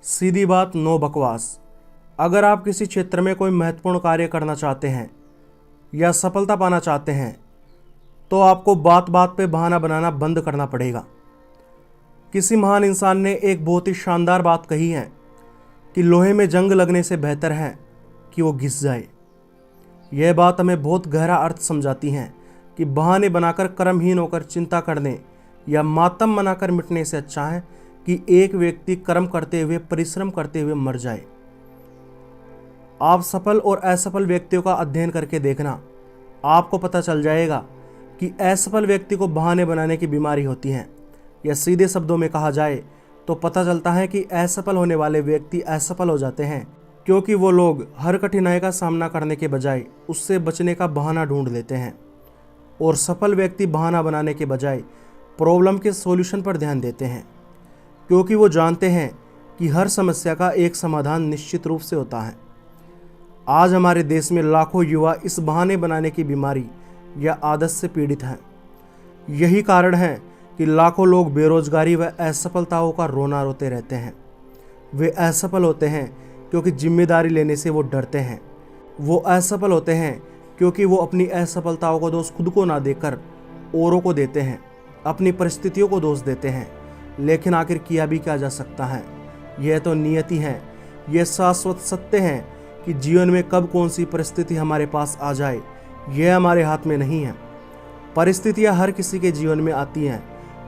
सीधी बात, नो बकवास। अगर आप किसी क्षेत्र में कोई महत्वपूर्ण कार्य करना चाहते हैं या सफलता पाना चाहते हैं तो आपको बात बात पे बहाना बनाना बंद करना पड़ेगा। किसी महान इंसान ने एक बहुत ही शानदार बात कही है कि लोहे में जंग लगने से बेहतर है कि वो घिस जाए। यह बात हमें बहुत गहरा अर्थ समझाती है कि बहाने बनाकर कर्महीन होकर चिंता करने या मातम मनाकर मिटने से अच्छा है कि एक व्यक्ति कर्म करते हुए, परिश्रम करते हुए मर जाए। आप सफल और असफल व्यक्तियों का अध्ययन करके देखना, आपको पता चल जाएगा कि असफल व्यक्ति को बहाने बनाने की बीमारी होती है, या सीधे शब्दों में कहा जाए तो पता चलता है कि असफल होने वाले व्यक्ति असफल हो जाते हैं क्योंकि वो लोग हर कठिनाई का सामना करने के बजाय उससे बचने का बहाना ढूंढ लेते हैं, और सफल व्यक्ति बहाना बनाने के बजाय प्रॉब्लम के सॉल्यूशन पर ध्यान देते हैं क्योंकि वो जानते हैं कि हर समस्या का एक समाधान निश्चित रूप से होता है। आज हमारे देश में लाखों युवा इस बहाने बनाने की बीमारी या आदत से पीड़ित हैं। यही कारण है कि लाखों लोग बेरोजगारी व असफलताओं का रोना रोते रहते हैं। वे असफल होते हैं क्योंकि जिम्मेदारी लेने से वो डरते हैं। वो असफल होते हैं क्योंकि वो अपनी असफलताओं को दोष खुद को ना देकर औरों को देते हैं, अपनी परिस्थितियों को दोष देते हैं। लेकिन आखिर किया भी क्या जा सकता है? यह तो नियति है। यह शाश्वत सत्य है कि जीवन में कब कौन सी परिस्थिति हमारे पास आ जाए यह हमारे हाथ में नहीं है। परिस्थितियां हर किसी के जीवन में आती हैं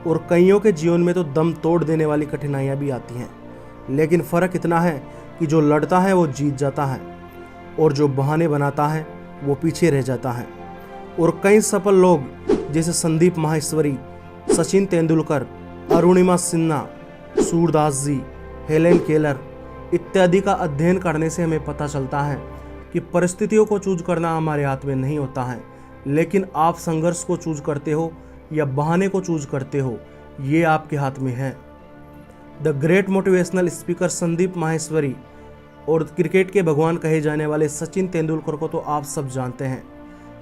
और कईयों के जीवन में तो दम तोड़ देने वाली कठिनाइयां भी आती हैं। लेकिन फ़र्क इतना है कि जो लड़ता है वो जीत जाता है और जो बहाने बनाता है वो पीछे रह जाता है। और कई सफल लोग जैसे संदीप माहेश्वरी, सचिन तेंदुलकर, अरुणिमा सिन्हा, सूरदास जी, हेलेन केलर इत्यादि का अध्ययन करने से हमें पता चलता है कि परिस्थितियों को चूज करना हमारे हाथ में नहीं होता है, लेकिन आप संघर्ष को चूज करते हो या बहाने को चूज करते हो, ये आपके हाथ में है। The great motivational speaker Sandeep Maheshwari और क्रिकेट के भगवान कहे जाने वाले सचिन तेंदुलकर को तो आप सब जानते हैं,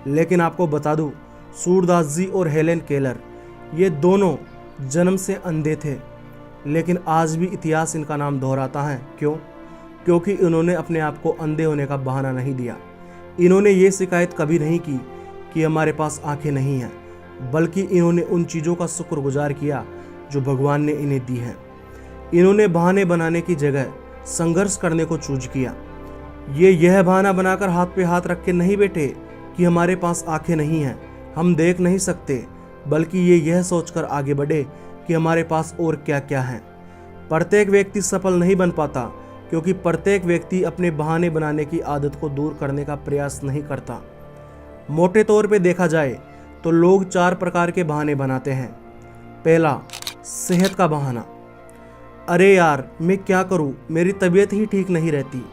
लेकिन आपको बता दूं, सूरदास जी और हेलेन केलर ये दोनों जन्म से अंधे थे, लेकिन आज भी इतिहास इनका नाम दोहराता है। क्यों? क्योंकि इन्होंने अपने आप को अंधे होने का बहाना नहीं दिया। इन्होंने ये शिकायत कभी नहीं की कि हमारे पास आंखें नहीं हैं, बल्कि इन्होंने उन चीज़ों का शुक्रगुजार किया जो भगवान ने इन्हें दी हैं। इन्होंने बहाने बनाने की जगह संघर्ष करने को चूज किया। यह बहाना बनाकर हाथ पे हाथ रख के नहीं बैठे कि हमारे पास आंखें नहीं हैं, हम देख नहीं सकते, बल्कि यह सोचकर आगे बढ़े कि हमारे पास और क्या क्या है। प्रत्येक व्यक्ति सफल नहीं बन पाता क्योंकि प्रत्येक व्यक्ति अपने बहाने बनाने की आदत को दूर करने का प्रयास नहीं करता। मोटे तौर पे देखा जाए तो लोग 4 प्रकार के बहाने बनाते हैं। पहला, सेहत का बहाना। अरे यार, मैं क्या करूं, मेरी तबीयत ही ठीक नहीं रहती।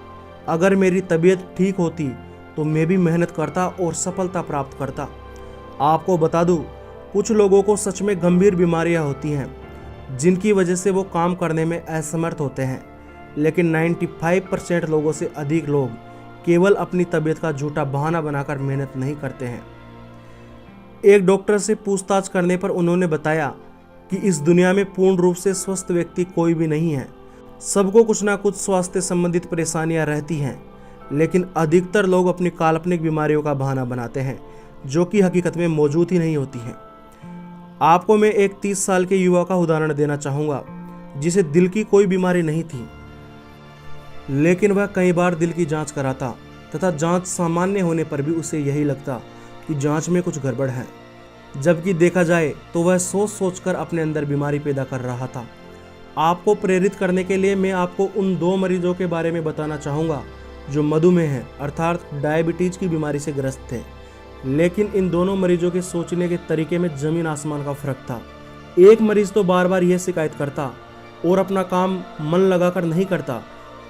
अगर मेरी तबीयत ठीक होती तो मैं भी मेहनत करता और सफलता प्राप्त करता। आपको बता दूं, कुछ लोगों को सच में गंभीर बीमारियां होती हैं जिनकी वजह से वो काम करने में असमर्थ होते हैं, लेकिन 95% लोगों से अधिक लोग केवल अपनी तबीयत का झूठा बहाना बनाकर मेहनत नहीं करते हैं। एक डॉक्टर से पूछताछ करने पर उन्होंने बताया कि इस दुनिया में पूर्ण रूप से स्वस्थ व्यक्ति कोई भी नहीं है। सबको कुछ ना कुछ स्वास्थ्य संबंधित परेशानियां रहती हैं, लेकिन अधिकतर लोग अपनी काल्पनिक बीमारियों का बहाना बनाते हैं जो कि हकीकत में मौजूद ही नहीं होती हैं। आपको मैं एक 30 साल के युवा का उदाहरण देना चाहूँगा जिसे दिल की कोई बीमारी नहीं थी, लेकिन वह कई बार दिल की जांच कराता तथा जांच सामान्य होने पर भी उसे यही लगता कि जांच में कुछ गड़बड़ है, जबकि देखा जाए तो वह सोच सोचकर अपने अंदर बीमारी पैदा कर रहा था। आपको प्रेरित करने के लिए मैं आपको उन 2 मरीजों के बारे में बताना चाहूँगा जो मधुमेह है अर्थात डायबिटीज की बीमारी से ग्रस्त थे, लेकिन इन दोनों मरीजों के सोचने के तरीके में जमीन आसमान का फर्क था। एक मरीज तो बार बार यह शिकायत करता और अपना काम मन लगाकर नहीं करता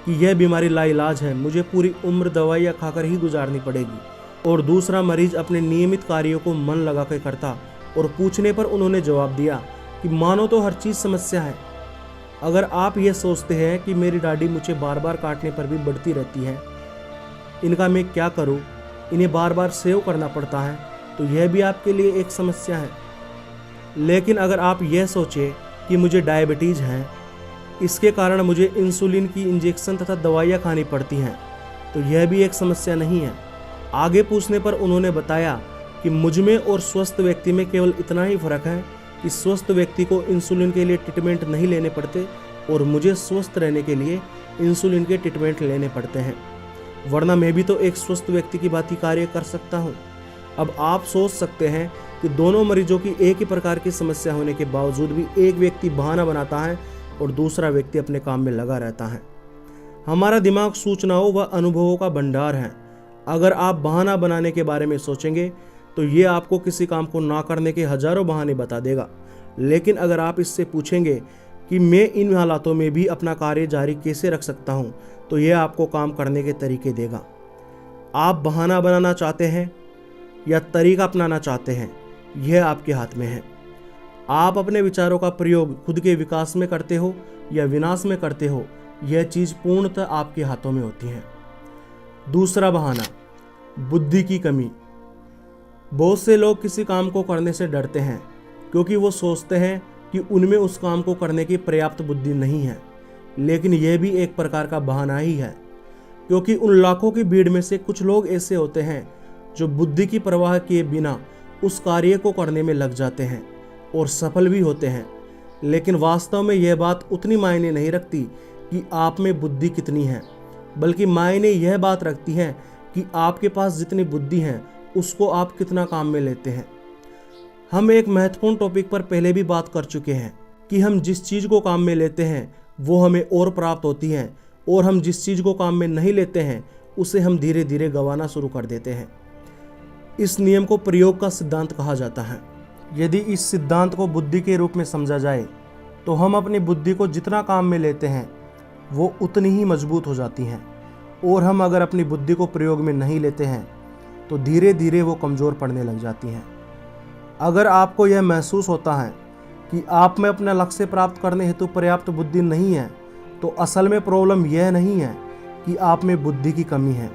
कि यह बीमारी लाइलाज है, मुझे पूरी उम्र दवाइयाँ खाकर ही गुजारनी पड़ेगी, और दूसरा मरीज अपने नियमित कार्यों को मन लगा कर करता और पूछने पर उन्होंने जवाब दिया कि मानो तो हर चीज़ समस्या है। अगर आप ये सोचते हैं कि मेरी दाढ़ी मुझे बार बार काटने पर भी बढ़ती रहती है, इनका मैं क्या करूं, इन्हें बार बार सेव करना पड़ता है, तो यह भी आपके लिए एक समस्या है। लेकिन अगर आप यह सोचें कि मुझे डायबिटीज़ है इसके कारण मुझे इंसुलिन की इंजेक्शन तथा दवाइयाँ खानी पड़ती हैं, तो यह भी एक समस्या नहीं है। आगे पूछने पर उन्होंने बताया कि मुझ में और स्वस्थ व्यक्ति में केवल इतना ही फर्क है कि स्वस्थ व्यक्ति को इंसुलिन के लिए ट्रीटमेंट नहीं लेने पड़ते और मुझे स्वस्थ रहने के लिए इंसुलिन के ट्रीटमेंट लेने पड़ते हैं, वरना मैं भी तो एक स्वस्थ व्यक्ति की भांति कार्य कर सकता हूँ। अब आप सोच सकते हैं कि दोनों मरीजों की एक ही प्रकार की समस्या होने के बावजूद भी एक व्यक्ति बहाना बनाता है और दूसरा व्यक्ति अपने काम में लगा रहता है। हमारा दिमाग सूचनाओं व अनुभवों का भंडार है। अगर आप बहाना बनाने के बारे में सोचेंगे तो ये आपको किसी काम को ना करने के हजारों बहाने बता देगा, लेकिन अगर आप इससे पूछेंगे कि मैं इन हालातों में भी अपना कार्य जारी कैसे रख सकता हूँ, तो यह आपको काम करने के तरीके देगा। आप बहाना बनाना चाहते हैं या तरीका अपनाना चाहते हैं, यह आपके हाथ में है। आप अपने विचारों का प्रयोग खुद के विकास में करते हो या विनाश में करते हो, यह चीज़ पूर्णतः आपके हाथों में होती है। दूसरा बहाना, बुद्धि की कमी। बहुत से लोग किसी काम को करने से डरते हैं क्योंकि वो सोचते हैं कि उनमें उस काम को करने की पर्याप्त बुद्धि नहीं है, लेकिन यह भी एक प्रकार का बहाना ही है, क्योंकि उन लाखों की भीड़ में से कुछ लोग ऐसे होते हैं जो बुद्धि की परवाह किए बिना उस कार्य को करने में लग जाते हैं और सफल भी होते हैं। लेकिन वास्तव में यह बात उतनी मायने नहीं रखती कि आप में बुद्धि कितनी है, बल्कि मायने यह बात रखती है कि आपके पास जितनी बुद्धि है उसको आप कितना काम में लेते हैं। हम एक महत्वपूर्ण टॉपिक पर पहले भी बात कर चुके हैं कि हम जिस चीज़ को काम में लेते हैं वो हमें और प्राप्त होती है, और हम जिस चीज़ को काम में नहीं लेते हैं उसे हम धीरे धीरे गंवाना शुरू कर देते हैं। इस नियम को प्रयोग का सिद्धांत कहा जाता है। यदि इस सिद्धांत को बुद्धि के रूप में समझा जाए तो हम अपनी बुद्धि को जितना काम में लेते हैं वो उतनी ही मजबूत हो जाती हैं, और हम अगर अपनी बुद्धि को प्रयोग में नहीं लेते हैं तो धीरे धीरे वो कमज़ोर पड़ने लग जाती हैं। अगर आपको यह महसूस होता है कि आप में अपना लक्ष्य प्राप्त करने हेतु पर्याप्त बुद्धि नहीं है, तो असल में प्रॉब्लम यह नहीं है कि आप में बुद्धि की कमी है।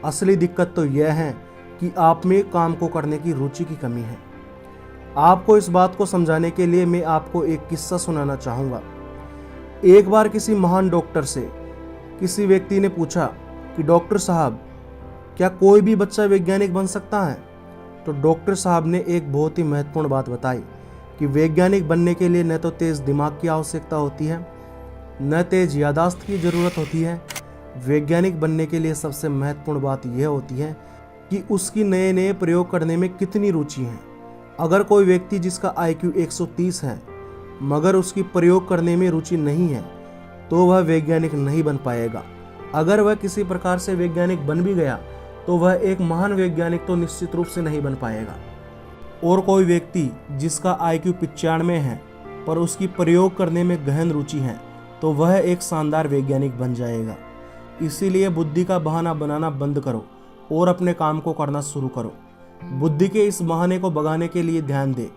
असली दिक्कत तो यह है कि आप में काम को करने की रुचि की कमी है। आपको इस बात को समझाने के लिए मैं आपको एक किस्सा सुनाना चाहूँगा। एक बार किसी महान डॉक्टर से किसी व्यक्ति ने पूछा कि डॉक्टर साहब, क्या कोई भी बच्चा वैज्ञानिक बन सकता है? तो डॉक्टर साहब ने एक बहुत ही महत्वपूर्ण बात बताई कि वैज्ञानिक बनने के लिए न तो तेज़ दिमाग की आवश्यकता होती है, न तेज़ यादाश्त की ज़रूरत होती है। वैज्ञानिक बनने के लिए सबसे महत्वपूर्ण बात यह होती है कि उसकी नए नए प्रयोग करने में कितनी रुचि है। अगर कोई व्यक्ति जिसका IQ 130 है मगर उसकी प्रयोग करने में रुचि नहीं है, तो वह वैज्ञानिक नहीं बन पाएगा। अगर वह किसी प्रकार से वैज्ञानिक बन भी गया तो वह एक महान वैज्ञानिक तो निश्चित रूप से नहीं बन पाएगा। और कोई व्यक्ति जिसका IQ 95 है पर उसकी प्रयोग करने में गहन रुचि है, तो वह एक शानदार वैज्ञानिक बन जाएगा। इसीलिए बुद्धि का बहाना बनाना बंद करो और अपने काम को करना शुरू करो। बुद्धि के इस बहाने को भगाने के लिए ध्यान दे।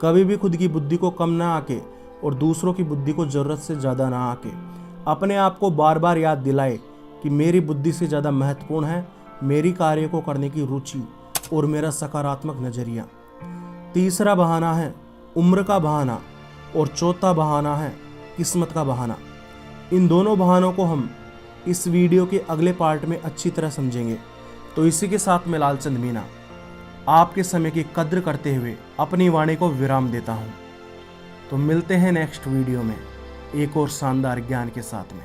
कभी भी खुद की बुद्धि को कम ना आके और दूसरों की बुद्धि को ज़रूरत से ज़्यादा ना आके अपने आप को बार बार याद दिलाए कि मेरी बुद्धि से ज़्यादा महत्वपूर्ण है मेरी कार्य को करने की रुचि और मेरा सकारात्मक नज़रिया। तीसरा बहाना है उम्र का बहाना, और चौथा बहाना है किस्मत का बहाना। इन दोनों बहानों को हम इस वीडियो के अगले पार्ट में अच्छी तरह समझेंगे। तो इसी के साथ मैं लालचंद मीना आपके समय की कद्र करते हुए अपनी वाणी को विराम देता हूँ। तो मिलते हैं नेक्स्ट वीडियो में एक और शानदार ज्ञान के साथ में।